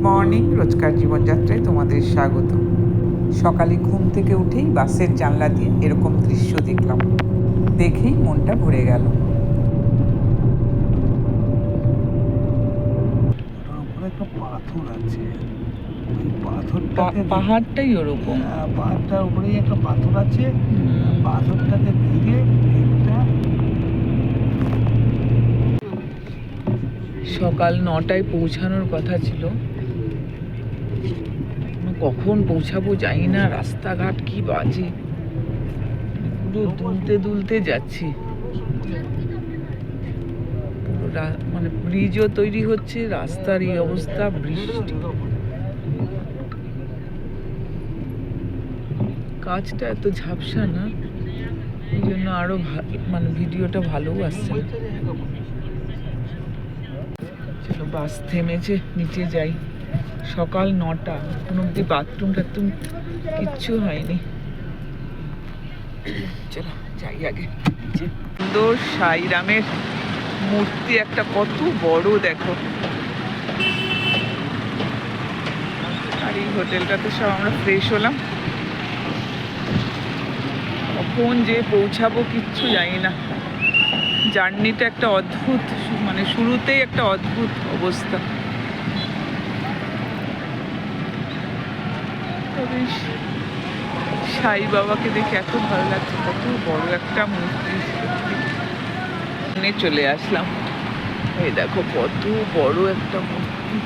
Morning, রোজকার জীবনযাত্রায় তোমাদের স্বাগত। সকালে ঘুম থেকে উঠেই বাসের জানলা দিয়ে এরকম দৃশ্য দেখলাম, দেখেই মনটা ভরে গেল। একটা পাথর আছে, ওই পাথরটাকে পাহাড়টাই ওরকম। পাহাড়টার উপরেই একটা পাথর আছে, পাথরটাকে ঘিরে একটা সকাল 9টায় পৌঁছানোর কথা ছিল, কখন পৌঁছাবো জানি না। রাস্তাঘাট কি বাজে, পুরো দুলতে দুলতে যাচ্ছি। মানে ব্রিজও তৈরি হচ্ছে, রাস্তার এই অবস্থা, বৃষ্টি, কাজটা এত ঝাপসা না, এই জন্য আরো মানে ভিডিওটা ভালোও আসছে না। চলো, বাস থেমেছে, নিচে যাই। সকাল 9টা, এখন অব্দি বাথরুম টাথরুম কিচ্ছু হয়নি। চলো যাই আগে। সুন্দর সাইরামের মূর্তি একটা, কত বড় দেখো। আর এই হোটেলটাতে সব আমরা ফ্রেশ হলাম। কখন যে পৌঁছাবো কিচ্ছু জানি না। জার্নিটা একটা অদ্ভুত, মানে শুরুতেই একটা অদ্ভুত অবস্থা। তবে সাই বাবাকে দেখে এত ভালো লাগছে, কত বড় একটা মূর্তি। চলে আসলাম, এই দেখো কত বড় একটা মূর্তি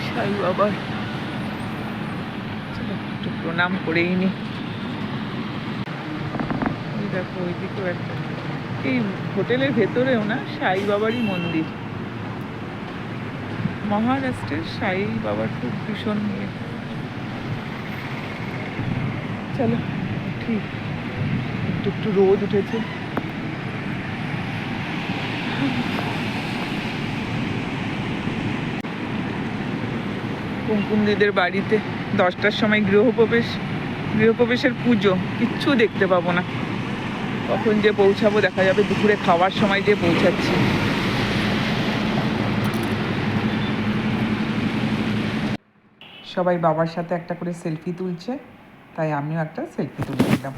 সাই বাবার। চলো একটু প্রণাম করেই নি। এই দেখো ওইদিকেও একটা, এই হোটেলের ভেতরেও না সাই বাবারই মন্দির। মহারাষ্ট্রের সাই বাবার খুব ভীষণ ইয়ে। চলো ঠিক, একটু একটু রোদ উঠেছে। কুমকুমদিদের বাড়িতে 10টার সময় গৃহপ্রবেশের পুজো, কিচ্ছু দেখতে পাবো না। কখন যে পৌঁছাবো দেখা যাবে, দুপুরে খাওয়ার সময় যে পৌঁছাচ্ছি। সবাই বাবার সাথে একটা করে সেলফি তুলছে, তাই আমিও একটা সেলফি তুলে নিলাম।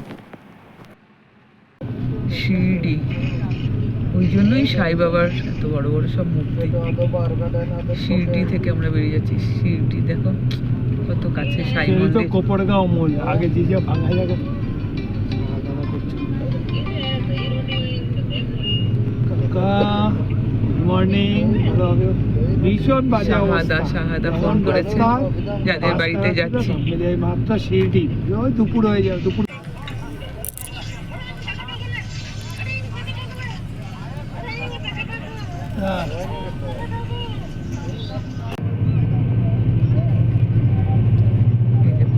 শিরডি, ওই জন্যই সাই বাবার এত বড় বড় সব মূর্তি। শিরডি থেকে আমরা বেরিয়ে যাচ্ছি। শিরডি দেখো কত কাছে সাই মন্দির। কোপরগাঁও মোড়, আগে যে যে ভাঙা জায়গা। মর্নিং, ভীষণ বাজে অবস্থা। শাহাদা ফোন করেছে, যাদের বাড়িতে যাচ্ছি। মাত্র শিরডি, ওই দুপুর হয়ে যাবে, দুপুর।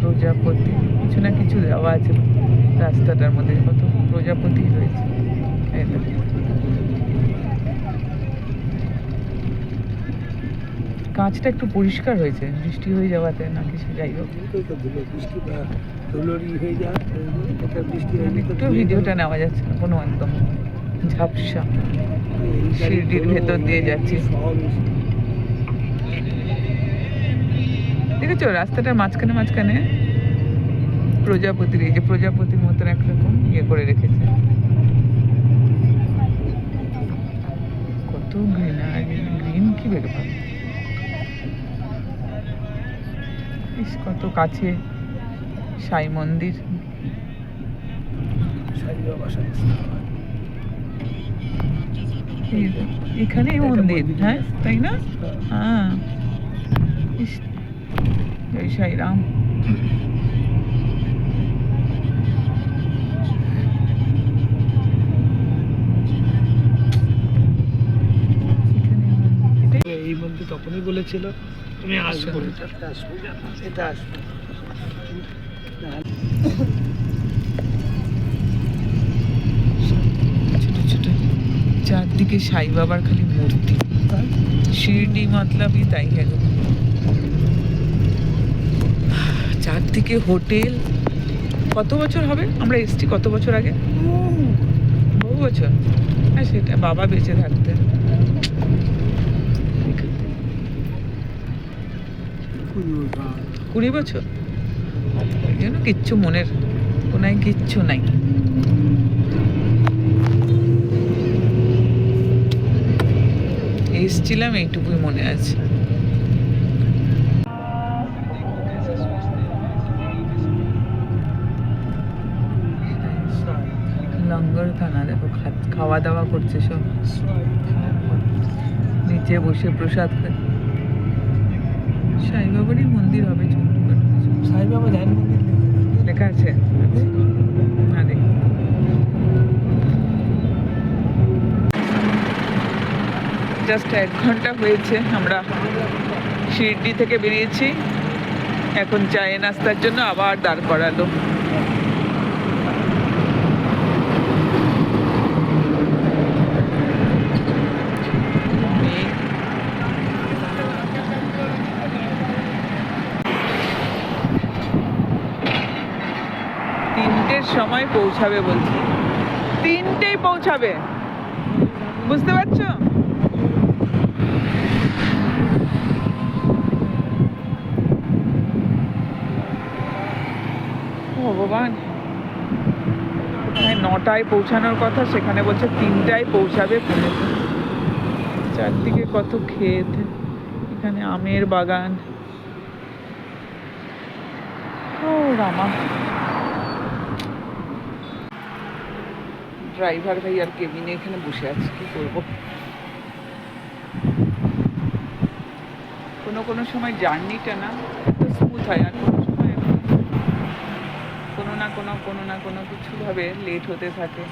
প্রজাপতি, কিছু না কিছু দেওয়া আছে রাস্তাটার মধ্যে, কত প্রজাপতি রয়েছে। কাঁচটা একটু পরিষ্কার হয়েছে, বৃষ্টি হয়ে যাওয়াতে না কিছু, যাই হোক। একটু ভিডিওটা নেওয়া যাচ্ছে না কোনো, একদম ঝাপসা। শিরডির ভেতর দিয়ে যাচ্ছি, দেখেছো রাস্তাটার মাঝখানে মাঝখানে প্রজাপতির, এই যে প্রজাপতির মতন একরকম ইয়ে করে রেখেছে। কত গ্রিনারি, গ্রিন কি বেরোবে, কত কাছে সাই মন্দির। এখানেই মন্দির, হ্যাঁ তাই না? হ্যাঁ, জয় সাই রাম। এই মন্দির তখনই বলেছিল তুমি আসবো, এটা আসবো। ছোট ছোট চারদিকে সাই বাবার খালি মূর্তি। শিরডি মতলবই তাই, একদম চারদিকে হোটেল। কত বছর হবে আমরা এসছি, কত বছর আগে, বহু বছর। হ্যাঁ সেটা বাবা বেঁচে থাকতেন। 20 বছর, ওই জন্য কিচ্ছু মনের কোনায় কিচ্ছু নাই। এসছিলাম এইটুকুই মনে আছে। লঙ্গর খানা দেখো, খাওয়া দাওয়া করছে সব, নিচে বসে প্রসাদ খায়। সাই বাবারই মন্দির হবে, ছোটখাটো কিছু। সাই বাবা ধ্যান মন্দির লেখা আছে না, দেখ। জাস্ট 1 ঘন্টা হয়েছে আমরা শিরডি থেকে বেরিয়েছি। এখন চায়ে নাস্তার জন্য আবার দাঁড় করালো। সময় পৌঁছাবে বলছি, 3টেই পৌঁছাবে, বুঝতে পারছো? ভগবান, 9টায় পৌঁছানোর কথা, সেখানে বলছে 3টায় পৌঁছাবে পুনেতে। চারদিকে কত ক্ষেত, এখানে আমের বাগান। ও রামা, ড্রাইভার ভাই আর কেবিনে এখানে বসে আছে, কি করবো। কোনো সময় জার্নিটা না স্মুথ হয়, আর কোনো সময় কোনো না কিছু ভাবে লেট হতে থাকে।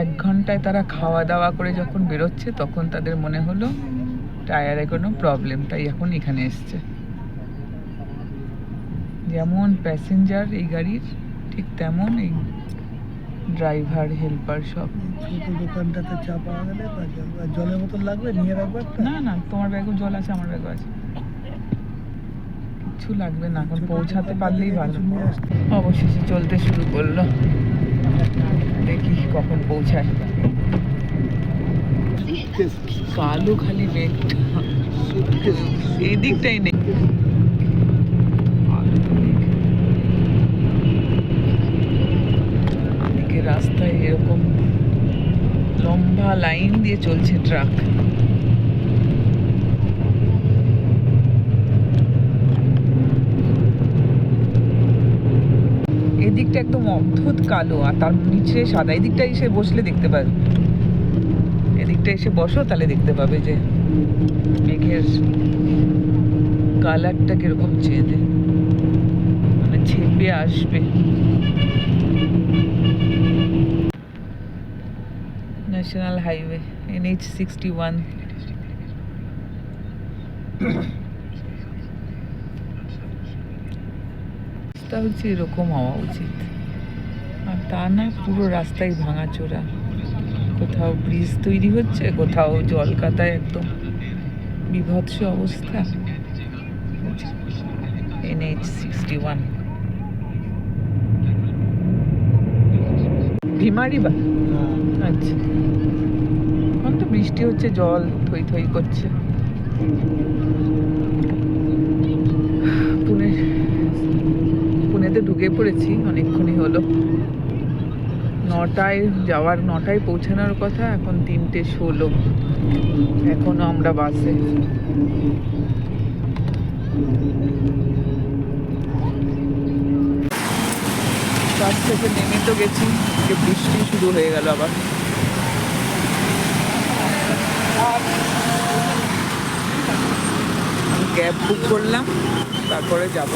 1 ঘন্টায় তারা খাওয়া দাওয়া করে যখন বেরোচ্ছে, তখন তাদের মনে হলো টায়ারে কোনো প্রবলেম, তাই এখন এখানে এসছে। যেমন প্যাসেঞ্জার এই গাড়ির, ঠিক তেমন এই ড্রাইভার, হেল্পার সব। দোকানটাতে চা পাওয়া গেলে জলের বোতল লাগবে, নিয়ে রাখবে। না, তোমার ব্যাগও জল আছে, আমার ব্যাগও আছে, কিছু লাগবে না। এখন পৌঁছাতে পারলেই ভালো। অবশেষে চলতে শুরু করলো, দেখি কখন পৌঁছায়। কালো খালি ব্যাগ, এই দিকটাই নেই। রাস্তায় এরকম লম্বা লাইন দিয়ে চলছে ট্রাক। এদিকটা একদম অদ্ভুত কালো, আর তার নিচে সাদা। এদিকটা এসে বসলে দেখতে পাবে, এদিকটা এসে বসো তাহলে দেখতে পাবে যে মেঘের কালারটা কিরকম চেয়ে, মানে ছেপে আসবে। National highway NH 61। রাস্তা হচ্ছে এরকম হওয়া উচিত, আর তা না পুরো রাস্তায় ভাঙাচোরা। কোথাও ব্রিজ তৈরি হচ্ছে, কোথাও জলকাতায় একদম বিভৎস অবস্থা। NH 61 ভিমারিবা। আচ্ছা, এখন তো বৃষ্টি হচ্ছে, জল থই থই করছে। পুনেতে ঢুকে পড়েছি, অনেকক্ষণই হলো। 9টায় যাওয়ার, 9টায় পৌঁছানোর কথা, এখন 3:16, এখনো আমরা বাসে। বাস থেকে নেমে তো গেছি, বৃষ্টি শুরু হয়ে গেল আবার। ক্যাব বুক করলাম, তারপরে যাব।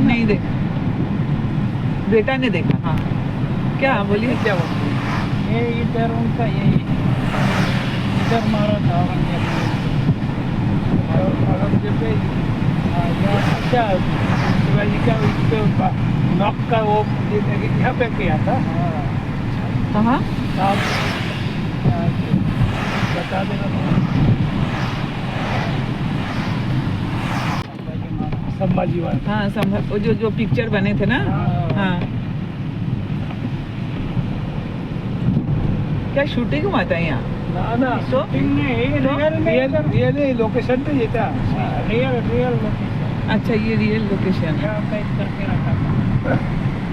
नहीं देखा, बेटा ने देखा। हाँ, क्या बोलिए? क्या ये इधर उनका, ये इधर मारा था और जब अच्छा शिवाजी का उसके नॉक का वो यहाँ पे किया था। कहाँ? आप बता देना। संभाजी वाला। हाँ, वो जो पिक्चर बने थे ना, हाँ, क्या शूटिंग हुआ था यहाँ? ना ना So? शूटिंग नहीं, रियल लोकेशन पे ये था, रियल लोकेशन। अच्छा, ये रियल लोकेशन है। यहाँ कैद करके रखा था,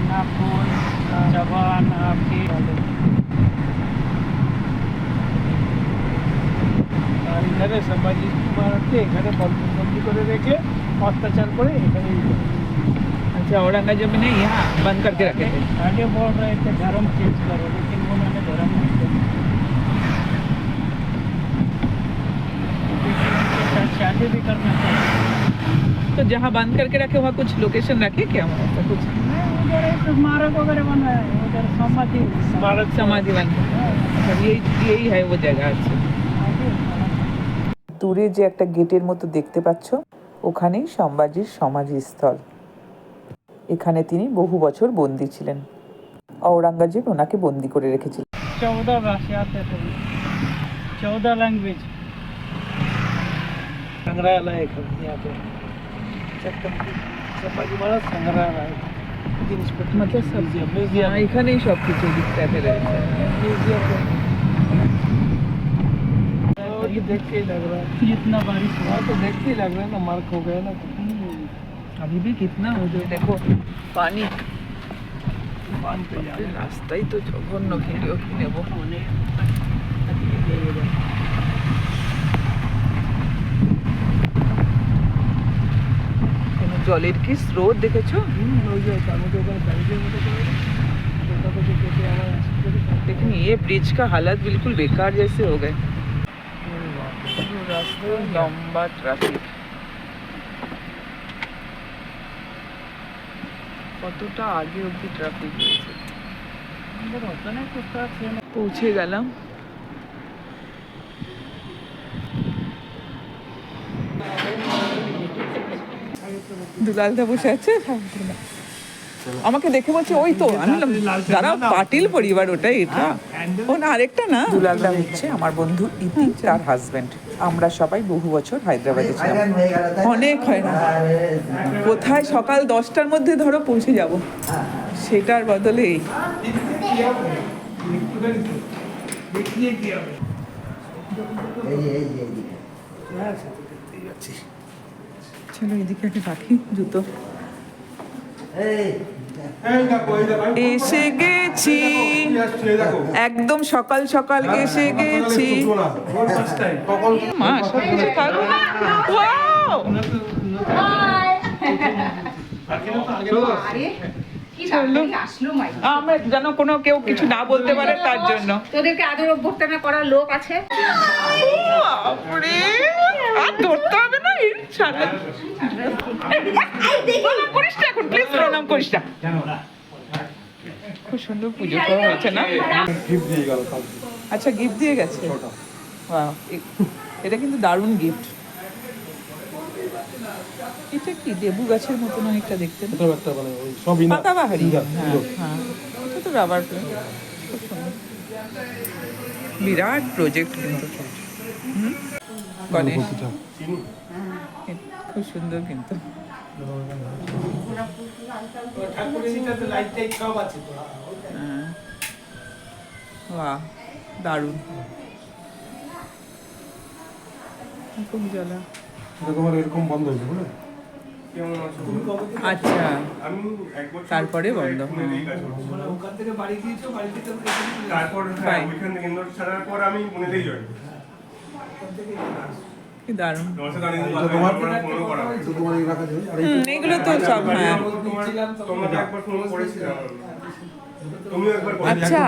ना फोन ना जवान आपके আর এখানে संभाजी महाराजকে এখানে বন্দি করে রেখে অত্যাচার করে এখানে अच्छा, औरंगजेब ने यहाँ बंद करके रखे थे। आगे बोल रहे थे धर्म चेंज करो, लेकिन उन्होंने धर्म नहीं किया। उनके साथ शादी भी करना चाहिए। तो जहाँ बंद करके रखे वहाँ कुछ लोकेशन रखे क्या वहाँ पर कुछ उधर एक स्मारक वगैरह बना है, उधर समाधि समाधि बन अच्छा, यही है वो जगह। अच्छा, দূরে যে একটা গেটের মতো দেখতে পাচ্ছ, ওখানেই সম্ভাজির সমাধিস্থল। এখানে তিনি বহু বছর বন্দী ছিলেন। औरंगजेब ওনাকে বন্দী করে রেখেছিলেন। 14 भाषा आते थे, 14 लैंग्वेज। संग्रहालय है यहाँ पे, संभाजी महाराज संग्रहालय, मतलब सब हाँ, এখানেই সব কিছু দিকটাতে রয়েছে। म्यूजियम ये देख के ही लग रहा है, इतना बारिश हुआ तो देख के ही लग रहा है ना, मार्क हो गया ना। अभी भी कितना हो जो देखो पानी मान पे जा रहा है। রাস্তাই তো জঘন্য, ভিডিও কি নেবো। কোনো জলের কি স্রোত দেখেছো? ওই যে আমাদের ওখানে ব্যারিকেড মতো করে ওটা তো কেটে আমার लेकिन ये ब्रिज का हालत बिल्कुल बेकार जैसे हो गए। रास्ते लंबा ट्रैफिक, কতটা আগে অবধি ট্রাফিক রয়েছে। পৌঁছে গেলাম। দুলালদা বসে আছে, আমাকে দেখে বলছে ওই তো। আমি বললাম যারা পাটিল পরিবার ওটাই, এটা ও না, আরেকটা না। দুলালদা হচ্ছে আমার বন্ধু ইতি, তার হাজবেন্ড। আমরা সবাই বহু বছর হায়দ্রাবাদে ছিলাম। অনেক হয় না, কোথায় সকাল 10টার মধ্যে ধরো পৌঁছে যাব, সেটার বদলে চলো এদিকে একটা রাখি জুতো। এসে গেছি, একদম সকাল সকাল এসে গেছি। মা সব কিছু থাকবে। Wow! আমরা যেন কোনো কেউ কিছু না বলতে পারে তার জন্য। তোদেরকে আদর অভ্যর্থনা করার লোক আছে। বাপরে, আর ধরতে হবে না সারা। প্রণাম করিস না এখন, প্লিজ প্রণাম করিস না। খুব সুন্দর পুজো করা হয়েছে না? আচ্ছা, গিফট দিয়ে গেছে। Wow, এটা কিন্তু দারুণ গিফট। এটা কি লেবু গাছের মতন অনেকটা দেখতে, পাতাবাহারি। হ্যাঁ হ্যাঁ, এটা তো রাবার প্ল্যান্ট। খুব সুন্দর, বিরাট প্রজেক্ট কিন্তু। গণেশ খুব সুন্দর কিন্তু। বাহ, দারুণ। খুব জ্বালা। এরকম বন্ধ হয়েছে বুঝলে? আচ্ছা, তারপরে বন্ধ। ওখান থেকে বাড়ি গিয়েছো, বাড়ি থেকে তারপর ওইখান থেকে ইন্দোর ছাড়ার পর আমি মনেতেই জয়েন। কি দারুণ। তোমার এই রাখা যায়। এগুলো তো সব হ্যাঁ। তোমাকে একবার ফোন করেছিলাম, তুমি একবার আচ্ছা,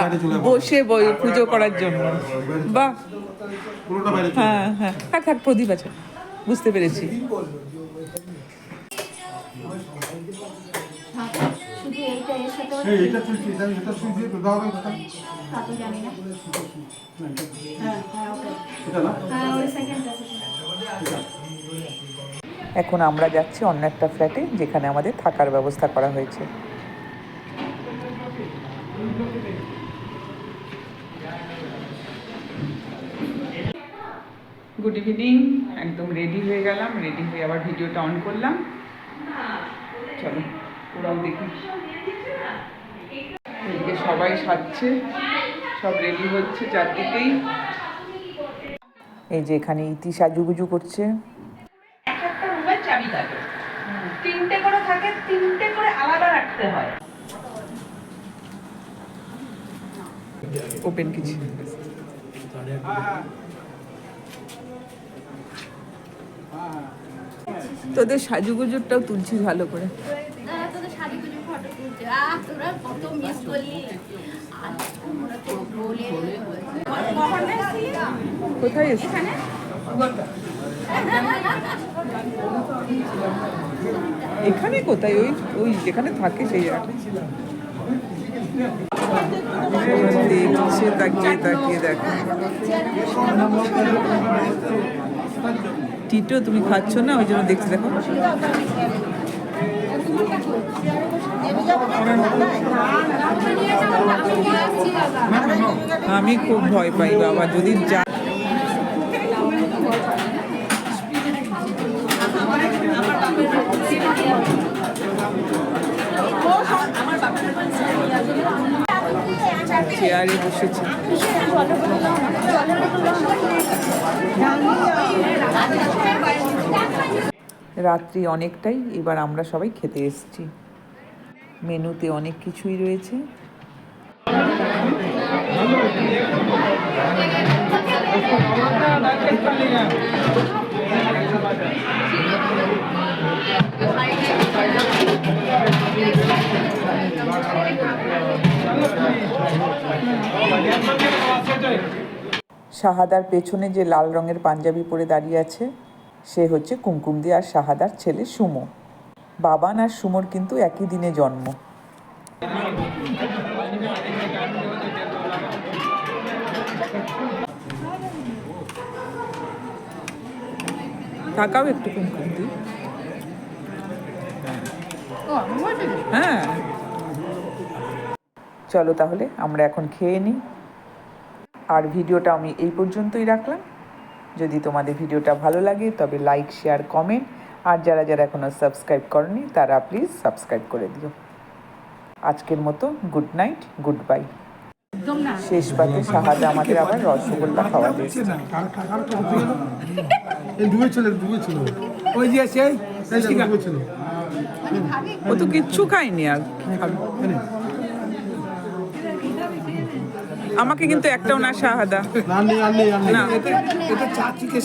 বসে পুজো করার জন্য। বাহ, পুরোটা বাইরে। হ্যাঁ হ্যাঁ, থাক থাক, প্রদীপ আছে, বুঝতে পেরেছি। শুধু এইটা এর সাথে এটা চলছে, এটা সুইচ দিয়ে দাও হবে কথা। তা তো জানি না। হ্যাঁ হ্যাঁ, ওকে। এটা না? হ্যাঁ, ওই সেকেন্ডটা। এখন আমরা যাচ্ছি অন্য একটা ফ্ল্যাটে, যেখানে আমাদের থাকার ব্যবস্থা করা হয়েছে। গুড ইভিনিং, একদম রেডি হয়ে গেলাম। রেডি হয়ে আবার ভিডিওটা অন করলাম। চলো ওরাও দেখি। যে সবাই সাজছে, সব রেডি হচ্ছে চারদিকেই। এই যে এখানে ইতি সাজুগুজু করছে। এক একটা রুমের চাবি থাকে, 3টে করে থাকে, 3টে করে আলাদা রাখতে হয়। ওপেন কিছু তোদের সাজুগুজুরটাও তুলছি ভালো করে। তোদের শাড়ি পুজো ফটো তুলতে তোরা কত মিস করলি। কোথায় এসছে? এখানে কোথায়? ওই ওই যেখানে থাকে সেই জায়গাটা দেখছে, তাকিয়ে তাকিয়ে দেখো। টিটো তুমি খাচ্ছ না, ওই জন্য দেখছি। দেখো আমি খুব ভয় পাই বাবা, যদি যা চেয়ারে বসেছে। রাত্রি অনেকটাই, এবার আমরা সবাই খেতে এসেছি। মেনুতে অনেক কিছুই রয়েছে। শাহাদার পেছনে যে লাল রঙের পাঞ্জাবি পরে দাঁড়িয়ে আছে সে হচ্ছে কুমকুমদি আর শাহাদার ছেলে সুমো। বাবান আর সুমোর কিন্তু একই দিনে জন্ম। তাকাও একটু কুমকুমদি। হ্যাঁ চলো তাহলে আমরা এখন খেয়ে নিই। আর ভিডিওটা আমি এই পর্যন্তই রাখলাম। যদি তোমাদের ভিডিওটা ভালো লাগে তবে লাইক, শেয়ার, কমেন্ট, আর যারা যারা এখনও সাবস্ক্রাইব করনি তারা প্লিজ সাবস্ক্রাইব করে দিও। আজকের মতো গুড নাইট, গুড বাই। শেষ পাতে শাহাদা আমাদের আবার রসগোল্লা খাওয়া দিয়েছে। ওই যে সেই ও তো কিচ্ছু খায়নি। আর আমাকে কিন্তু একটাও না শাহাদা। এটা চাচিকে